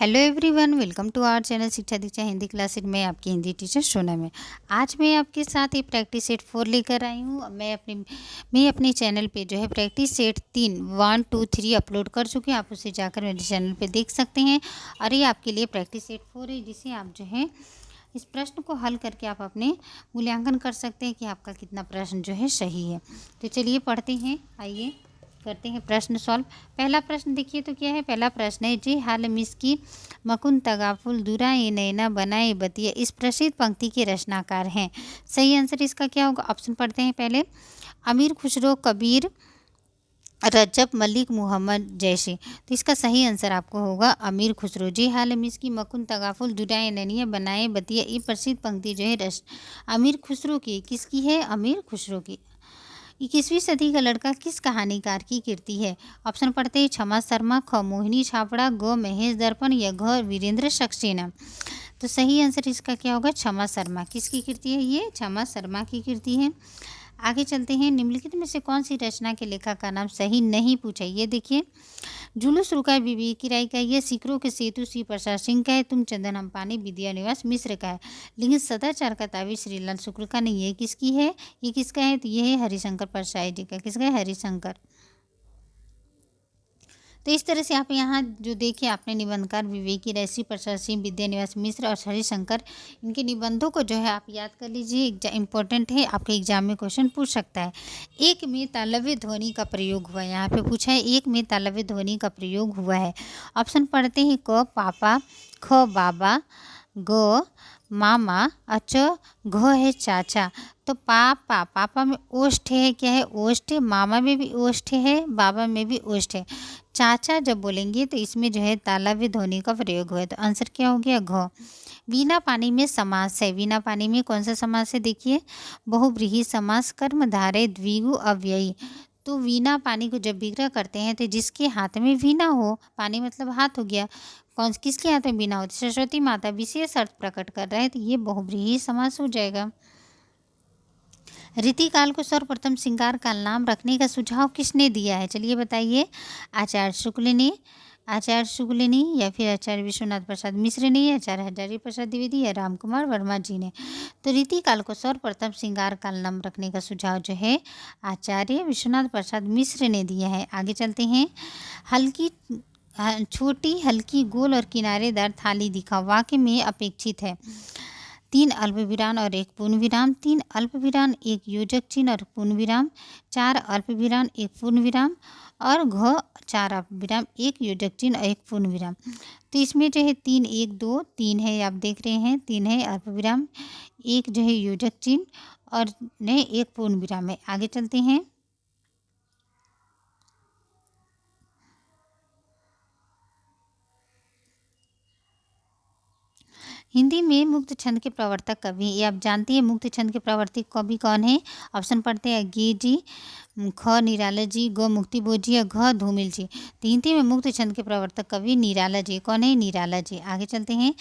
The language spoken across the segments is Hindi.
Hello everyone, welcome to our channel Shiksha Diksha Hindi classes में आपकी हिंदी टीचर सोनम है। आज मैं आपके साथ ये प्रैक्टिस सेट 4 लेकर आई हूँ। मैं अपने चैनल पे जो है प्रैक्टिस सेट 3 1 2 3 अपलोड कर चुके हैं। आप उसे जाकर मेरे चैनल पे देख सकते हैं। और ये आपके लिए प्रैक्टिस सेट 4 है, जिसे आप जो है इस प्रश्न को हल करके आप अपने मूल्यांकन कर सकते हैं कि आपका कितना प्रश्न जो है सही है। तो चलिए पढ़ते हैं, आइए करते हैं प्रश्न सॉल्व। पहला प्रश्न देखिए तो क्या है। पहला प्रश्न है, जी हाल मिस की मकुन तगाफुल दुरा ए नैना बनाए बतिया इस प्रसिद्ध पंक्ति के रचनाकार हैं। सही आंसर इसका क्या होगा? ऑप्शन पढ़ते हैं पहले। अमीर खुसरो, कबीर, रजब, मलिक मोहम्मद जैसे। तो इसका सही आंसर आपको होगा अमीर खुसरो। जी हाल मिस की मकुन तगाफुल दुराए नैनिया बनाए बतिया ये प्रसिद्ध पंक्ति जो है अमीर खुसरो की, किसकी है? अमीर खुसरो की। 21वीं सदी का लड़का किस कहानीकार की कृति है? ऑप्शन पढ़ते हैं। क्षमा शर्मा, ख मोहिनी छापड़ा, ग महेश दर्पण या घ वीरेंद्र सक्सेना। तो सही आंसर इसका क्या होगा? क्षमा शर्मा। किसकी कृति है ये? क्षमा शर्मा की कृति है। आगे चलते हैं। निम्नलिखित में से कौन सी रचना के लेखक का नाम सही नहीं पूछा? ये देखिए, जुलूस रुका है बीबी किराई का, ये सीकरों के सेतु श्री प्रसाद सिंह का है, तुम चंदन हम पानी विद्या निवास मिश्र का है, लेकिन सदाचार का ताबीज श्रीलाल शुक्ल का नहीं है। किसकी है? ये किसका है? तो ये है हरिशंकर परसाई जी का। किसका है? हरिशंकर। तो इस तरह से आप यहाँ जो देखिए, आपने निबंधकार विवेकी ऋषि प्रसाद सिंह, विद्यानिवास मिश्र और हरिशंकर, इनके निबंधों को जो है आप याद कर लीजिए। इम्पोर्टेंट है, आपके एग्जाम में क्वेश्चन पूछ सकता है। एक में तालव्य ध्वनि का प्रयोग हुआ है, यहाँ पे पूछा है एक में तालव्य ध्वनि का प्रयोग हुआ है। ऑप्शन पढ़ते हैं। क पापा, ख बाबा, ग मामा, अच घ है चाचा। तो पापा में ओष्ठ है, क्या है? ओष्ठ। मामा में भी ओष्ठ है, बाबा में भी ओष्ठ है। चाचा जब बोलेंगे तो इसमें जो है तालव्य ध्वनि का प्रयोग हुआ है। तो आंसर क्या हो गया? घ। वीणा पानी में समास है। वीणा पानी में कौन सा समास है? देखिए, बहुव्रीहि समास, कर्मधारय, द्विगु, अव्ययी। तो वीणा पानी को जब विग्रह करते हैं तो जिसके हाथ में वीणा हो, पानी मतलब हाथ हो गया, कौन किसके हाथ में वीणा हो? सरस्वती माता विशेष अर्थ प्रकट कर रहे हैं, तो ये बहुव्रीहि समास हो जाएगा। रीतिकाल को सर्वप्रथम श्रृंगार काल नाम रखने का सुझाव किसने दिया है? चलिए बताइए। आचार्य शुक्ल ने, आचार्य शुक्ल ने, या फिर आचार्य विश्वनाथ प्रसाद मिश्र ने, आचार्य हजारी प्रसाद द्विवेदी या राम कुमार वर्मा जी ने। तो रीतिकाल को सर्वप्रथम श्रृंगार काल नाम रखने का सुझाव जो है आचार्य विश्वनाथ प्रसाद मिश्र ने दिया है। आगे चलते हैं। हल्की छोटी, हल्की, गोल और किनारेदार थाली दिखा, वाक्य में अपेक्षित है। 3 अल्पविराम और 1 पूर्ण विराम, 3 अल्पविराम 1 योजक चिन्ह और पूर्ण विराम, 4 अल्पविराम 1 पूर्ण विराम और घ 4 अल्पविराम 1 योजक चिन्ह और 1 पूर्ण विराम। तो इसमें जो है 3 1 2 3 है, आप देख रहे हैं 3 है अल्पविराम, 1 जो है योजक चिन्ह और ने 1 पूर्ण विराम है। आगे चलते हैं। हिंदी में मुक्त छंद के प्रवर्तक कवि, ये आप जानती हैं मुक्त छंद के प्रवर्तक कवि कौन है? ऑप्शन पढ़ते हैं। गी जी, ख निराला जी, ग मुक्ति बोध जी या घ धूमिल जी। तो हिंदी में मुक्त छंद के प्रवर्तक कवि निराला जी। कौन है? निराला जी। आगे चलते हैं।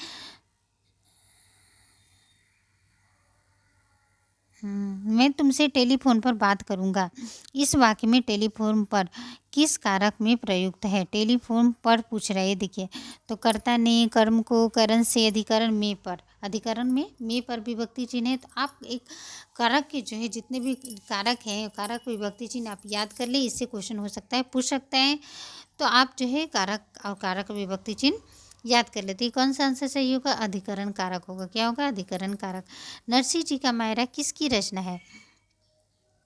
मैं तुमसे टेलीफोन पर बात करूंगा, इस वाक्य में टेलीफोन पर किस कारक में प्रयुक्त है? टेलीफोन पर पूछ रहे हैं, देखिए। तो कर्ता ने, कर्म को, करण से, अधिकरण में पर, अधिकरण में पर विभक्ति चिन्ह है। तो आप एक कारक के जो है जितने भी कारक हैं, कारक विभक्ति चिन्ह आप याद कर ले, इससे क्वेश्चन हो सकता है, पूछ सकता है। तो आप जो है कारक और कारक विभक्ति चिन्ह याद कर लेते हैं। कौन सा आंसर सही होगा? अधिकरण कारक होगा। क्या होगा? अधिकरण कारक। नरसिंह जी का मायरा किसकी रचना है?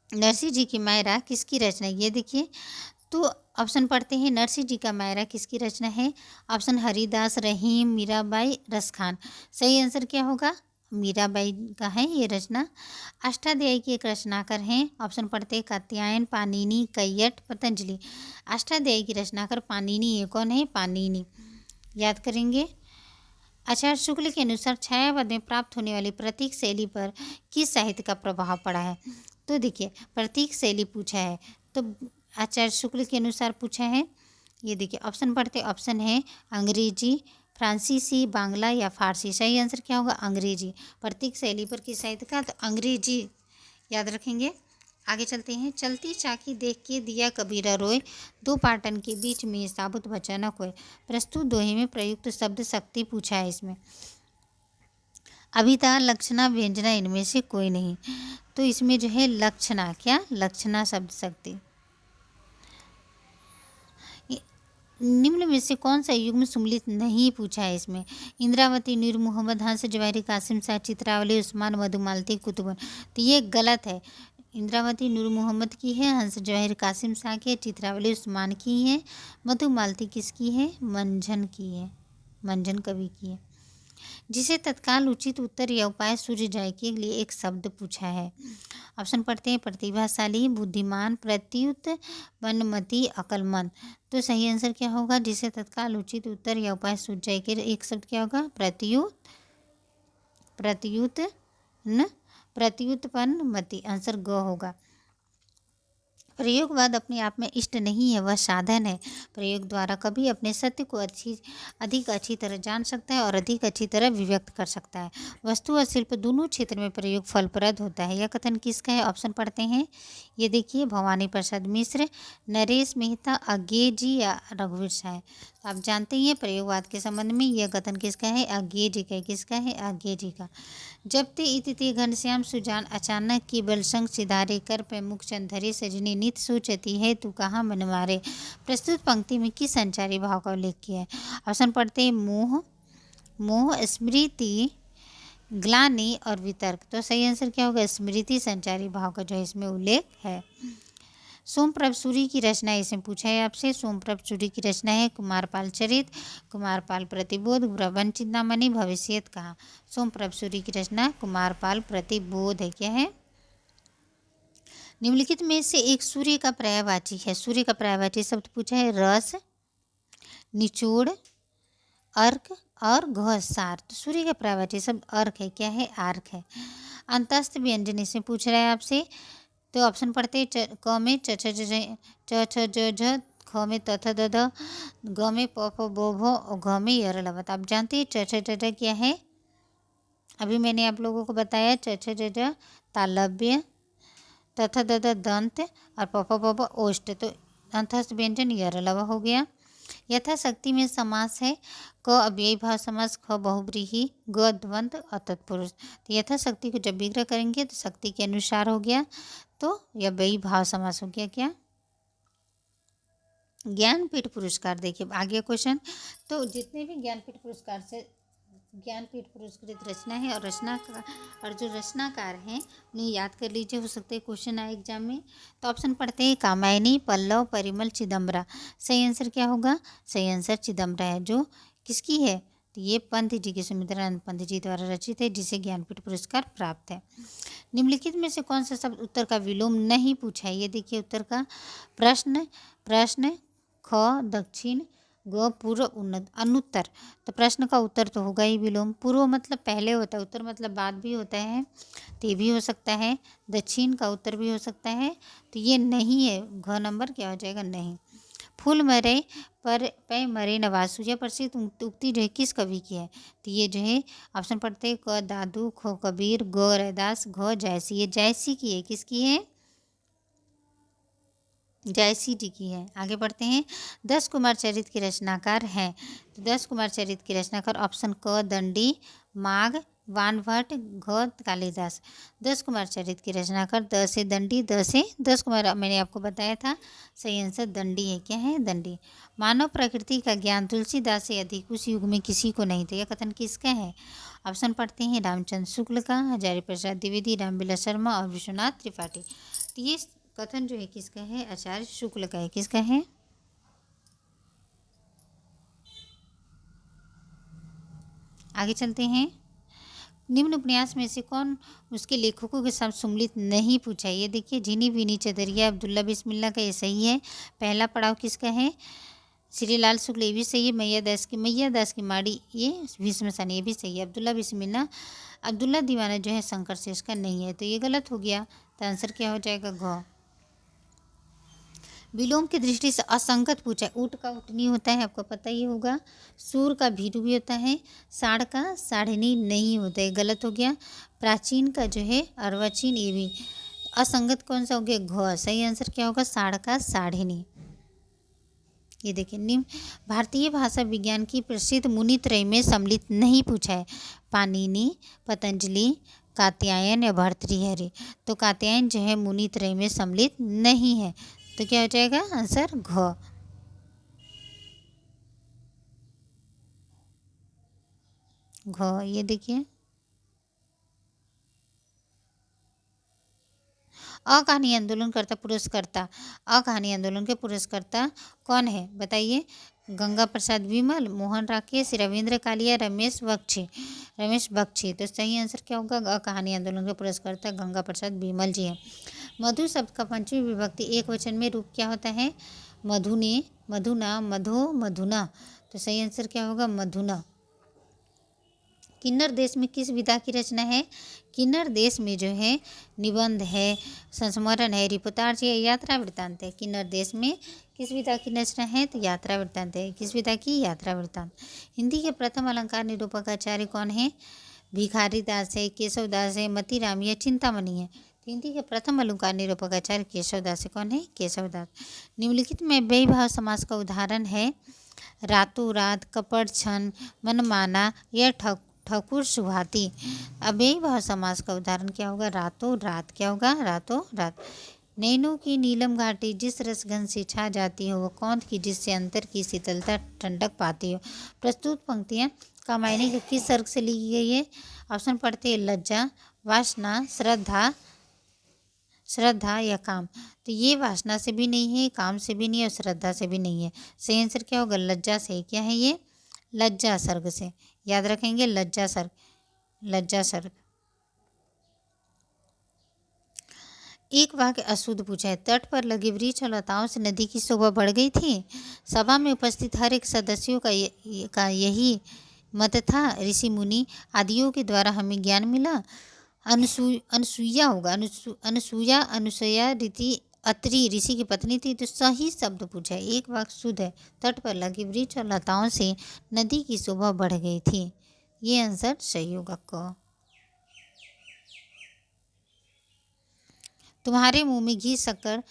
नरसिंह जी की मायरा किसकी रचना है? ये देखिए, तो ऑप्शन पढ़ते हैं। नरसिंह जी का मायरा किसकी रचना है? ऑप्शन हरिदास, रहीम, मीराबाई, रसखान। सही आंसर क्या होगा? मीराबाई का है ये रचना। अष्टाध्यायी के एक रचनाकार हैं। ऑप्शन पढ़ते हैं। कात्यायन, पाणिनि, कैयट, पतंजलि। अष्टाध्यायी की रचनाकार पाणिनि, ये कौन है? पाणिनि। याद करेंगे। आचार्य शुक्ल के अनुसार छायावाद में प्राप्त होने वाली प्रतीक शैली पर किस साहित्य का प्रभाव पड़ा है? तो देखिए, प्रतीक शैली पूछा है, तो आचार्य शुक्ल के अनुसार पूछा है। ये देखिए, ऑप्शन पढ़ते। ऑप्शन है अंग्रेजी, फ्रांसीसी, बांग्ला या फारसी। सही आंसर क्या होगा? अंग्रेजी। प्रतीक शैली पर किस साहित्य का? तो अंग्रेजी याद रखेंगे। आगे चलते हैं। चलती चाकी देख के दिया कबीरा रोए, दो पाटन के बीच में साबुत बचा न कोई। प्रस्तुत दोहे में प्रयुक्त शब्द शक्ति पूछा है इसमें। अभिता लक्षणा व्यंजना इनमें से कोई नहीं, तो इसमें जो है लक्षणा, क्या लक्षणा शब्द शक्ति। निम्न में से कौन सा युग्म सुमलित नहीं पूछा है इसमें। इंद्रावती, नूर मोहम्मद, हंस जवाहरी, कासिम शाह, चित्रावली, उस्मान, मधुमालती, कुतुबन। तो ये गलत है। इंद्रावती नूर मोहम्मद की है, हंस जवाहर कासिम शाह की है, चित्रावली उस्मान की है, मधुमालती किसकी है, मंझन की है, मंझन कवि की है। जिसे तत्काल उचित उत्तर या उपाय सूझ जाए के लिए एक शब्द पूछा है। ऑप्शन पढ़ते हैं। प्रतिभाशाली, बुद्धिमान, प्रत्युत, वनमति, अकलमंद। तो सही आंसर क्या होगा, जिसे तत्काल उचित उत्तर या उपाय सूझ जाए के एक शब्द क्या होगा, प्रत्युत, प्रत्युत न प्रत्युत्पन्नमति। आंसर ग होगा। प्रयोगवाद अपने आप में इष्ट नहीं है, वह साधन है। प्रयोग द्वारा कभी अपने सत्य को अधिक अच्छी तरह जान सकता है और अधिक अच्छी तरह व्यक्त कर सकता है। वस्तु और शिल्प दोनों क्षेत्र में प्रयोग फलप्रद होता है। यह कथन किसका है, ऑप्शन पढ़ते हैं। ये देखिए, भवानी प्रसाद मिश्र, नरेश मेहता, अज्ञे जी या रघुवीर शाह। तो आप जानते ही हैं प्रयोगवाद के संबंध में यह कथन किसका है, अज्ञे जी का। किसका है, अज्ञे जी का। जब ते इति घनश्याम सुजान, अचानक की बलसंग सिधारे, कर पे मुख चंधरे, सजनी नित सोचती है तू कहाँ मन मारे। प्रस्तुत पंक्ति में किस संचारी भाव का उल्लेख किया है। ऑप्शन पढ़ते हैं। मोह, मोह, स्मृति, ग्लानि और वितर्क। तो सही आंसर क्या होगा, स्मृति संचारी भाव का जो है इसमें उल्लेख है। सोमप्रभ सूरी की रचना इसमें पूछा है आपसे। सोमप्रभ सूरी की रचना है कुमारपाल चरित, कुमारपाल प्रतिबोध, प्रबंध चिंतामणि, भविष्यत कहा। सोमप्रभ सूरी की रचना कुमारपाल प्रतिबोध है। क्या है, निम्नलिखित में से एक सूर्य का पर्यायवाची है। सूर्य का पर्यायवाची शब्द पूछा है। रस, निचोड़, अर्क और घसार। तो सूर्य का पर्यायवाची शब्द अर्क है। क्या है, आर्क है। अंतस्थ व्यंजन इसमें पूछ रहा है आपसे। तो ऑप्शन पढ़ते क में च छ ज झ, ख में त थ द ध, ग में प फ ब भ और घ में य र ल व। आप जानते हैं च छ ज झ क्या है, अभी मैंने आप लोगों को बताया। च छ ज झ तालव्य, त थ द ध दंत और प फ ब भ ओष्ठ। तो अंतस्थ व्यंजन य र ल व हो गया। यथाशक्ति में समास है। क अव्ययी भाव समास, ख बहुव्रीहि, ग द्वंद्व और तत्पुरुष। तो यथाशक्ति को जब विग्रह करेंगे तो शक्ति के अनुसार हो गया, तो यह अव्ययी भाव समास हो गया। क्या, ज्ञानपीठ पुरस्कार। देखिए आगे क्वेश्चन। तो जितने भी ज्ञानपीठ पुरस्कार से ज्ञानपीठ पुरस्कृत रचना है और जो रचनाकार हैं उन्हें याद कर लीजिए, हो सकते हैं क्वेश्चन आए एग्जाम में। तो ऑप्शन पढ़ते हैं। कामायनी, पल्लव, परिमल, चिदम्बरा। सही आंसर क्या होगा, सही आंसर चिदम्बरा है, जो किसकी है, तो ये पंत जी की, सुमित्रानंद पंत जी द्वारा रचित है, जिसे ज्ञानपीठ पुरस्कार प्राप्त है। निम्नलिखित में से कौन सा शब्द उत्तर का विलोम नहीं पूछा है। ये देखिए उत्तर का प्रश्न, प्रश्न, ख दक्षिण, ग पूर्व, उन्नत, अनुत्तर। तो प्रश्न का उत्तर तो होगा ही विलोम। पूर्व मतलब पहले होता है, उत्तर मतलब बाद भी होता है, तो ये भी हो सकता है। दक्षिण का उत्तर भी हो सकता है, तो ये नहीं है। घ नंबर क्या हो जाएगा, नहीं। फूल मरे पर पे मरे नवासु, यह प्रसिद्ध उक्ति जो है किस कवि की है। तो ये जो है ऑप्शन पढ़ते हैं। क दादू, ख कबीर, ग रैदास, घ जयसी। ये जयसी की है, किसकी है, जयसी जी की है। आगे बढ़ते हैं। 10 कुमार चरित के रचनाकार हैं। तो 10 कुमार चरित के रचनाकार ऑप्शन क दंडी, माघ, वानभट्ट, घ कालिदास। 10 कुमार चरित के रचनाकार, द से दंडी, द से 10 कुमार मैंने आपको बताया था, सही आंसर दंडी है। क्या है, दंडी। मानव प्रकृति का ज्ञान तुलसीदास से अधिक उस युग में किसी को नहीं था। यह कथन किसका है। ऑप्शन पढ़ते हैं। रामचंद्र शुक्ल का, हजारी प्रसाद द्विवेदी, रामविलास शर्मा और विश्वनाथ त्रिपाठी। तो ये कथन जो है किसका है, आचार्य शुक्ल का है। किसका है, आगे चलते हैं। निम्न उपन्यास में से कौन उसके लेखकों के साथ सम्मिलित नहीं पूछा। ये देखिए, झिनी विनी चदरिया, अब्दुल्ला बिस्मिल्ला का, ये सही है। पहला पड़ाव किसका है, श्री लाल शुक्ल, ये भी सही है। मैया दास की माड़ी, ये भीष्म सेन, ये भी सही है। अब्दुल्ला बिस्मिल्ला, अब्दुल्ला दीवाना जो है शंकर शेष का नहीं है, तो ये गलत हो गया। तो आंसर क्या हो जाएगा, घ। विलोम की दृष्टि से असंगत पूछा है। ऊँट का ऊँटनी होता है, आपको पता ही होगा। सूर का भीरू भी होता है, साढ़ का साढ़नी नहीं होता है, गलत हो गया। प्राचीन का जो है अर्वाचीन, ये भी असंगत कौन सा हो गया, घ। सही आंसर क्या होगा, साढ़ का साढ़िनी। ये देखिए, निम्न भारतीय भाषा विज्ञान की प्रसिद्ध मुनि त्रय में सम्मिलित नहीं पूछा है, पाणिनि, पतंजलि, कात्यायन या भर्तृहरि। तो कात्यायन जो है मुनि त्रय में सम्मिलित नहीं है, तो क्या हो जाएगा आंसर, घ। घ। ये देखिए, अकहानी आंदोलनकर्ता पुरस्कर्ता, अकहानी आंदोलन के पुरस्कर्ता कौन है बताइए, गंगा प्रसाद विमल, मोहन राकेश, रविंद्र कालिया, रमेश बख्शी। तो सही आंसर क्या होगा, अकहानी आंदोलन के पुरस्कर्ता गंगा प्रसाद विमल जी हैं। मधु शब्द का पंचमी विभक्ति एक वचन में रूप क्या होता है, मधुने, मधुना, मधो, मधुना। तो सही आंसर क्या होगा, मधुना। किन्नर देश में किस विधा की रचना है, किन्नर देश में जो है निबंध है, संस्मरण है, रिपोर्टाज है, यात्रा वृत्तांत है। किन्नर देश में किस विधा की रचना है, तो यात्रा वृत्तांत है। किस विधा की, यात्रा वृत्तांत। हिंदी के प्रथम अलंकार निरूपक आचार्य कौन है, भिखारी दास है, केशव दास है, मतीराम या चिंतामणि है। हिंदी के प्रथम अलंकार निरूपक आचार्य केशव दास है, कौन है, केशव दास। निम्नलिखित में व्ययभाव समास का उदाहरण है, रातों रात, कपड़ छन, मनमाना या ठकुर सुहाती। अव्ययीभाव समास का उदाहरण क्या होगा, रातों रात, क्या होगा, रातों रात। नैनों की नीलम घाटी जिस रसगंध से छा जाती हो, वह कौंध की जिससे अंतर की शीतलता ठंडक पाती हो। प्रस्तुत पंक्तियाँ का मायने किस सर्ग से ली गई है, ऑप्शन पढ़ते हैं, लज्जा, वासना, श्रद्धा या काम। तो ये वासना से भी नहीं है, काम से भी नहीं है और श्रद्धा से भी नहीं है। सही आंसर क्या होगा, लज्जा से। क्या है ये, लज्जा सर्ग से, याद रखेंगे, लज्जा सर्ग, लज्जा सर्ग। एक वाक्य अशुद्ध पूछा है, तट पर लगे वृक्ष और लताओं से नदी की शोभा बढ़ गई थी। सभा में उपस्थित हर एक सदस्यों का यही मत था। ऋषि मुनि आदियों के द्वारा हमें ज्ञान मिला। अनुसुईया होगा, अनुसुईया रीति अत्रि ऋषि की पत्नी थी। तो सही शब्द पूछा है, एक वाक्य शुद्ध है, तट पर लगे वृक्ष और लताओं से नदी की शोभा बढ़ गई थी। ये आंसर सही होगा, क। तुम्हारे मुंह में घी शक्कर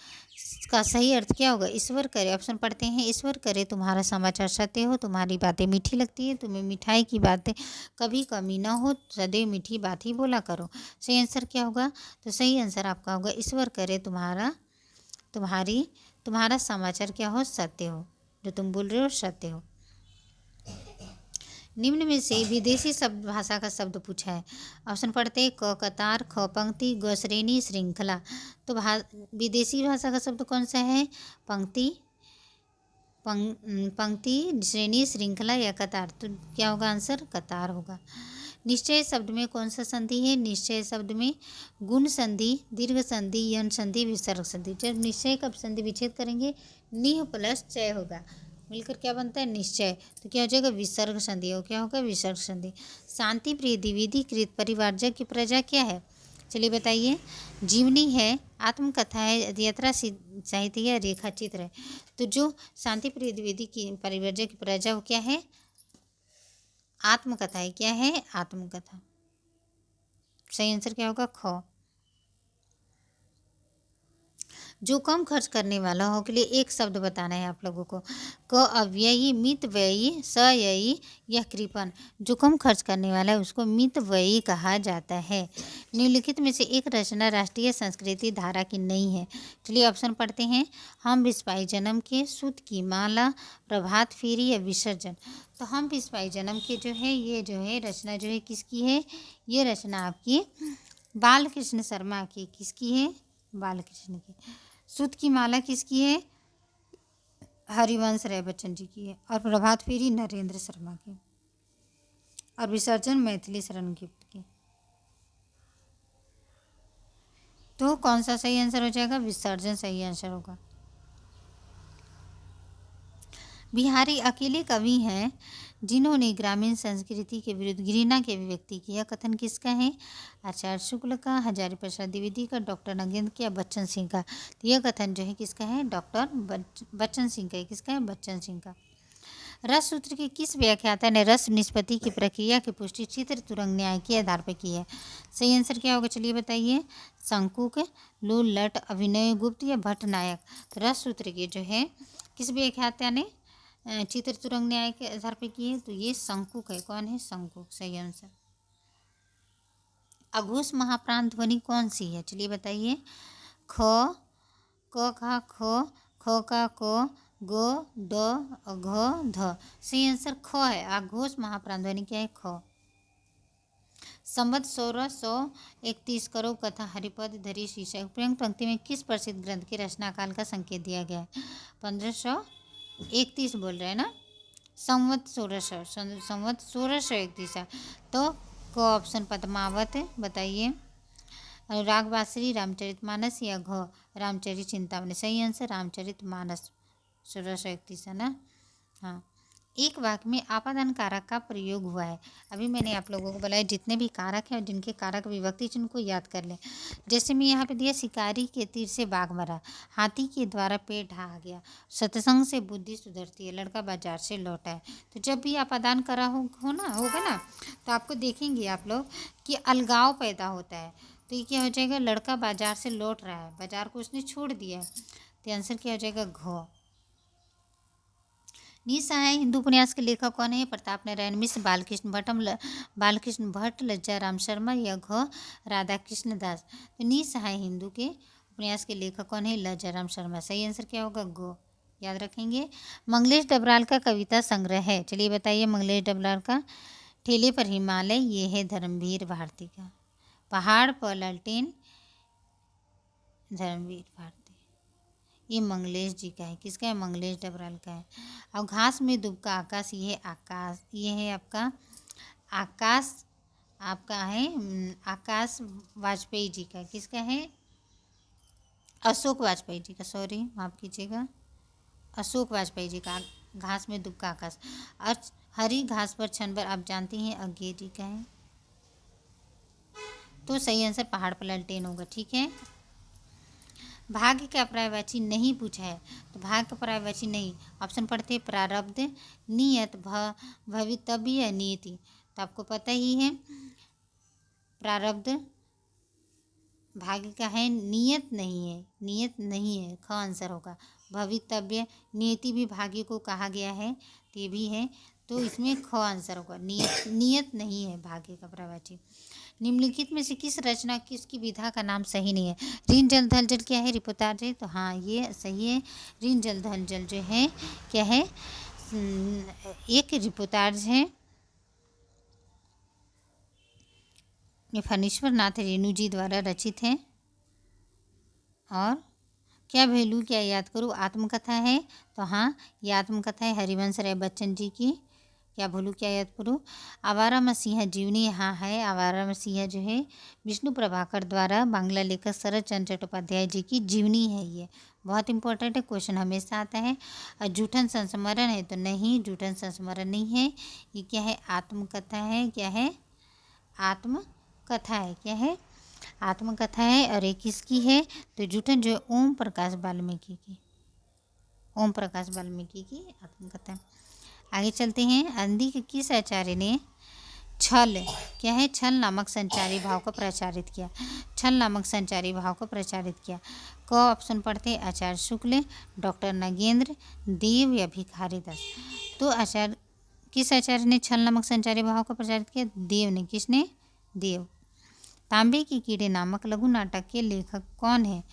का सही अर्थ क्या होगा, ईश्वर करे। ऑप्शन पढ़ते हैं, ईश्वर करे तुम्हारा समाचार सत्य हो, तुम्हारी बातें मीठी लगती है, तुम्हें मिठाई की बातें कभी कमी ना हो, सदैव मीठी बात ही बोला करो। सही आंसर क्या होगा, तो सही आंसर आपका होगा, ईश्वर करे तुम्हारा समाचार क्या हो, सत्य हो, जो तुम बोल रहे हो सत्य हो। निम्न में से विदेशी शब्द भाषा का शब्द पूछा है। ऑप्शन पढ़ते हैं, क कतार, ख पंक्ति, ग श्रेणी, श्रृंखला। तो विदेशी भाषा का शब्द कौन सा है, पंक्ति, श्रेणी, श्रृंखला या कतार। तो क्या होगा आंसर, कतार होगा। निश्चय शब्द में कौन सा संधि है, निश्चय शब्द में गुण संधि, दीर्घ संधि, यन संधि, विसर्ग संधि। जब निश्चय का संधि विच्छेद करेंगे, निह प्लस चय होगा, मिलकर क्या बनता है, निश्चय। तो क्या हो जाएगा, विसर्ग संधि हो, क्या होगा, विसर्ग संधि। शांति प्रिय द्विविधीकृत परिवारजक की प्रजा क्या है, चलिए बताइए। जीवनी है, आत्मकथा है, यात्रा साहित्य या रेखा चित्र है। तो जो शांति प्रिय द्विवेदी की परिवारजक की प्रजा वो क्या है, आत्मकथा है। क्या है, आत्मकथा। सही आंसर क्या होगा, ख। जो कम खर्च करने वाला हो के लिए एक शब्द बताना है आप लोगों को, क अव्ययी, मित व्ययी, सययी या कृपण। जो कम खर्च करने वाला है उसको मित व्ययी कहा जाता है। निम्नलिखित में से एक रचना राष्ट्रीय संस्कृति धारा की नहीं है। चलिए ऑप्शन पढ़ते हैं, हम बिस्पाई जन्म के, सूत की माला, प्रभात फेरी या विसर्जन। तो हम बिस्पाई जन्म के जो है, ये जो है रचना जो है किसकी है, ये रचना आपकी बालकृष्ण शर्मा की, किसकी है, बालकृष्ण की। सूत की माला किसकी है, हरिवंश राय बच्चन जी की है। और प्रभात फेरी नरेंद्र शर्मा की। और विसर्जन मैथिली शरण गिफ्ट की। तो कौन सा सही आंसर हो जाएगा, विसर्जन सही आंसर होगा। बिहारी अकेले कवि हैं जिन्होंने ग्रामीण संस्कृति के विरुद्ध घृणा की अभिव्यक्ति किया। कथन किसका है, आचार्य शुक्ल का, हजारी प्रसाद द्विवेदी का, डॉक्टर नगेंद्र का, बच्चन सिंह का। तो यह कथन जो है किसका है, डॉक्टर बच्चन सिंह का है। किसका है, बच्चन सिंह का। रस सूत्र के किस व्याख्याता ने रस निष्पत्ति की प्रक्रिया की पुष्टि चित्र तुरंग न्याय के आधार पर की है? सही आंसर क्या होगा, चलिए बताइए। शंकुक, लूल, लट, अभिनय गुप्त या भट्ट नायक? तो रस सूत्र के जो है किस व्याख्याता ने चित्र तुरंग न्याय के आधार पर की है? तो ये शंकुक है। कौन है? शंकुक, सही आंसर। अघोष महाप्राण ध्वनि कौन सी है? चलिए बताइए। ख, क का ख, ख का क, ग, ड, घ, ध? सही आंसर ख है। अघोष महाप्राण ध्वनि क्या है? ख। संवत 1631 करो कथा हरिपद धरी शीर्षक उपयुक्त पंक्ति में किस प्रसिद्ध ग्रंथ के रचना काल का संकेत दिया गया है? 1531 बोल रहे हैं ना। संवत 1631 है। तो क ऑप्शन पद्मावत, बताइए। अनुराग बासरी, रामचरितमानस या घ रामचरित चिंतामणि? सही आंसर रामचरितमानस, 1631 है ना। हाँ, एक वाक्य में आपादान कारक का प्रयोग हुआ है। अभी मैंने आप लोगों को बताया जितने भी कारक हैं और जिनके कारक विभक्ति चिन्ह को याद कर लें। जैसे मैं यहाँ पे दिया, शिकारी के तीर से बाघ मरा, हाथी के द्वारा पेट ढहा गया, सत्संग से बुद्धि सुधरती है, लड़का बाजार से लौटा है। तो जब भी आपादान करा होगा ना, तो आपको देखेंगे आप लोग कि अलगाव पैदा होता है। तो ये क्या हो जाएगा? लड़का बाजार से लौट रहा है, बाजार को उसने छोड़ दिया है। तो आंसर क्या हो जाएगा? घ। निसहाय हिंदू उपन्यास के लेखक कौन है? प्रताप नारायण मिश्र, बालकृष्ण भट्ट, लज्जा राम शर्मा या घ राधा कृष्ण दास? तो निसहाय हिंदू के उपन्यास के लेखक कौन है? लज्जा राम शर्मा। सही आंसर क्या होगा? ग, याद रखेंगे। मंगलेश डबराल का कविता संग्रह है? चलिए बताइए। मंगलेश डबराल का ठेले पर हिमालय, ये है धर्मवीर भारती का। पहाड़ पर लालटेन, धर्मवीर भारती, ये मंगलेश जी का है। किसका है? मंगलेश डबराल का है। और घास में दुबका आकाश, ये है आकाश, ये है आपका आकाश, आपका है आकाश वाजपेयी जी का। किसका है? अशोक वाजपेयी जी का, सॉरी माफ़ कीजिएगा, अशोक वाजपेयी जी का। घास में दुबका आकाश। और हरी घास पर छन भर, आप जानते हैं, अज्ञे जी का है। तो सही आंसर पहाड़ पर लालटेन होगा। ठीक है। भाग्य का पर्यायवाची नहीं पूछा है, तो भाग्य का पर्यायवाची नहीं, ऑप्शन पढ़ते हैं। प्रारब्ध, नियत, भवितव्य या नियति? तो आपको पता ही है, प्रारब्ध भाग्य का है, नियत नहीं है, नियत नहीं है, ख आंसर होगा। भवितव्य, नियति भी भाग्य को कहा गया है, तो ये भी है, तो इसमें ख आंसर होगा। नियत नहीं है भाग्य का पर्यायवाची। निम्नलिखित में से किस रचना किसकी विधा का नाम सही नहीं है? ऋण जल धल जल क्या है? रिपोर्टाज है, तो हाँ ये सही है। ऋण जल धल जल जो है क्या है? एक रिपोर्टाज है। ये फणीश्वर नाथ रेणु जी द्वारा रचित है। और क्या भेलू क्या याद करूँ आत्मकथा है, तो हाँ ये आत्मकथा है हरिवंश राय बच्चन जी की। क्या भूलू क्या याद करूँ? आवारा मसीहा जीवनी, हाँ है। आवारा मसीहा जो है विष्णु प्रभाकर द्वारा बांग्ला लेखक शरद चंद्र चट्टोपाध्याय जी की जीवनी है। ये बहुत इंपॉर्टेंट है, क्वेश्चन हमेशा आता है। और जूठन संस्मरण है, तो नहीं जूठन संस्मरण नहीं है। ये क्या है? आत्मकथा है। क्या है? आत्मकथा है। क्या है? आत्मकथा है। और एक किसकी है? तो जूठन जो है ओम प्रकाश वाल्मीकि की, ओम प्रकाश वाल्मीकि की आत्मकथा। आगे चलते हैं। अंधी के किस आचार्य ने छल, क्या है? छल नामक संचारी भाव को प्रचारित किया। छल नामक संचारी भाव को प्रचारित किया। क ऑप्शन पढ़ते हैं। आचार्य शुक्ल, डॉक्टर नगेंद्र, देव या भिखारी दास? तो आचार्य, किस आचार्य ने छल नामक संचारी भाव को प्रचारित किया? देव ने। किसने? देव। तांबे के कीड़े नामक लघु नाटक के लेखक कौन है?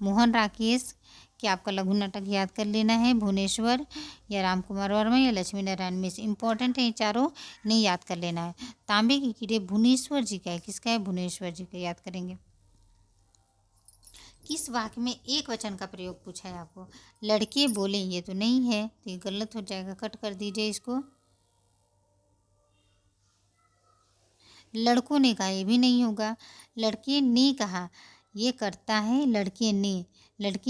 मोहन राकेश। क्या आपका लघु नाटक याद कर लेना है? भुवनेश्वर या राम कुमार वर्मा या लक्ष्मी नारायण मिश्र? इंपॉर्टेंट है ये चारों, नहीं याद कर लेना है। तांबे के कीड़े भुवनेश्वर जी का है। किसका है? भुवनेश्वर जी का, याद करेंगे। किस वाक्य में एक वचन का प्रयोग पूछा है आपको? लड़के बोले, ये तो नहीं है, तो ये गलत हो जाएगा, कट कर दीजिए इसको। लड़कों ने कहा, ये भी नहीं होगा। लड़के ने कहा, ये करता है, लड़के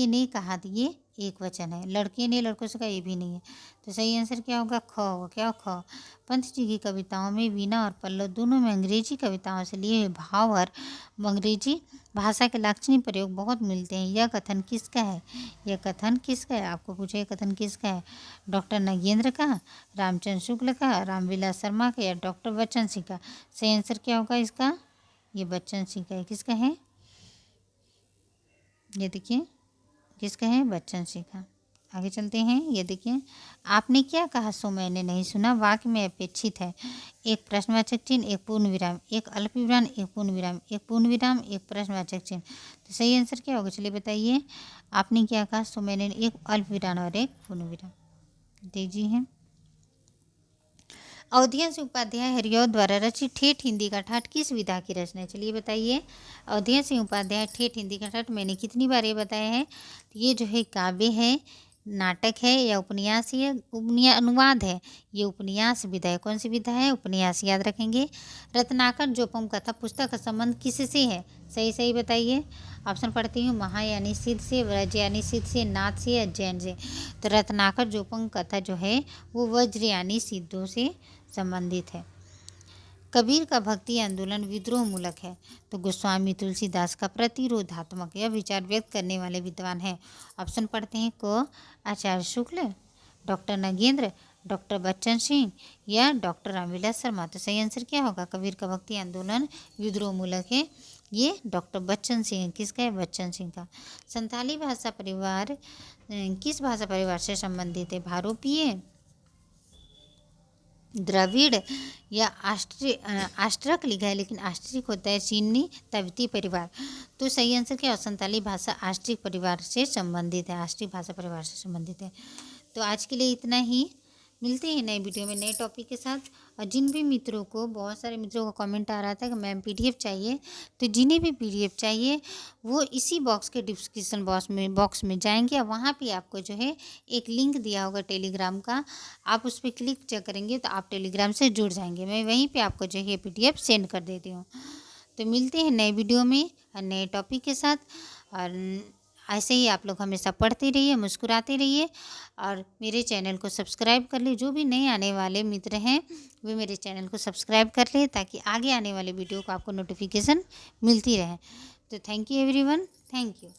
ने कहा, तो ये एक वचन है। लड़के ने लड़कों से कहा, ये भी नहीं है। तो सही आंसर क्या होगा? ख होगा। क्या ख? पंत जी की कविताओं में वीणा और पल्लव दोनों में अंग्रेजी कविताओं से लिए हुए भाव और अंग्रेजी भाषा के लाक्षणिक प्रयोग बहुत मिलते हैं। यह कथन किसका है? यह कथन किसका है? आपको पूछे यह कथन किसका है? डॉक्टर नगेंद्र का, रामचंद्र शुक्ल का, रामविलास शर्मा का या डॉक्टर बच्चन सिंह का? सही आंसर क्या होगा इसका? ये बच्चन सिंह का है। किसका है? ये देखिए किसका है? बच्चन सिंह का। आगे चलते हैं। ये देखिए, आपने क्या कहा सो मैंने नहीं सुना वाक्य में अपेक्षित है। एक प्रश्नवाचक चिन्ह, एक पूर्ण विराम, एक अल्प विराम, एक पूर्ण विराम, एक पूर्ण विराम, एक प्रश्नवाचक चिन्ह। तो सही आंसर क्या होगा? चलिए बताइए। आपने क्या कहा सो मैंने, एक अल्प विराम और एक पूर्ण विराम दीजिए। अवधिया सिंह उपाध्याय हरिऔध द्वारा रचित ठेठ हिंदी का ठाठ किस विधा की रचना है? चलिए बताइए। अवधिया सिंह उपाध्याय ठेठ हिंदी का ठाठ मैंने कितनी बार ये बताया है? तो ये जो है काव्य है, नाटक है या उपन्यास है? अनुवाद है। ये उपन्यास विधा है। कौन सी विधा है? उपन्यास। याद रखेंगे। रत्नाकर जोपम कथा पुस्तक का संबंध किससे है? सही सही बताइए। ऑप्शन पढ़ती हूँ। महा यानी सिद्ध से, व्रज यानी सिद्ध से, नाथ से या जैन से? तो रत्नाकर जोपम कथा जो है वो वज्र यानी सिद्धों से संबंधित है। कबीर का भक्ति आंदोलन विद्रोह मूलक है। तो गोस्वामी तुलसीदास का प्रतिरोधात्मक यह विचार व्यक्त करने वाले विद्वान हैं। ऑप्शन पढ़ते हैं। क आचार्य शुक्ल, डॉक्टर नगेंद्र, डॉक्टर बच्चन सिंह या डॉक्टर रामविलास शर्मा? तो सही आंसर क्या होगा? कबीर का भक्ति आंदोलन विद्रोह मूलक है। ये डॉक्टर बच्चन सिंह। किसका है? बच्चन सिंह का। संथाली भाषा परिवार किस भाषा परिवार से संबंधित है? भारोपीय, द्रविड़ या आष्ट्रक लिखा है, लेकिन आष्ट्रिक होता है चीनी तिब्बती परिवार। तो सही आंसर क्या है? संथाली भाषा आष्ट्रिक परिवार से संबंधित है। आष्ट्रिक भाषा परिवार से संबंधित है। तो आज के लिए इतना ही। मिलते हैं नए वीडियो में नए टॉपिक के साथ। और जिन भी मित्रों को, बहुत सारे मित्रों का कमेंट आ रहा था कि मैम पीडीएफ चाहिए, तो जिन्हें भी पीडीएफ चाहिए वो इसी बॉक्स के डिस्क्रिप्शन बॉक्स में जाएंगे और वहाँ पे आपको जो है एक लिंक दिया होगा टेलीग्राम का। आप उस पर क्लिक करेंगे तो आप टेलीग्राम से जुड़ जाएंगे। मैं वहीं पर आपको जो है पीडीएफ सेंड कर देती हूँ। तो मिलते हैं नए वीडियो में और नए टॉपिक के साथ। और ऐसे ही आप लोग हमेशा पढ़ते रहिए, मुस्कुराते रहिए और मेरे चैनल को सब्सक्राइब कर ले। जो भी नए आने वाले मित्र हैं वे मेरे चैनल को सब्सक्राइब कर ले, ताकि आगे आने वाले वीडियो को आपको नोटिफिकेशन मिलती रहे। तो thank you everyone. Thank you.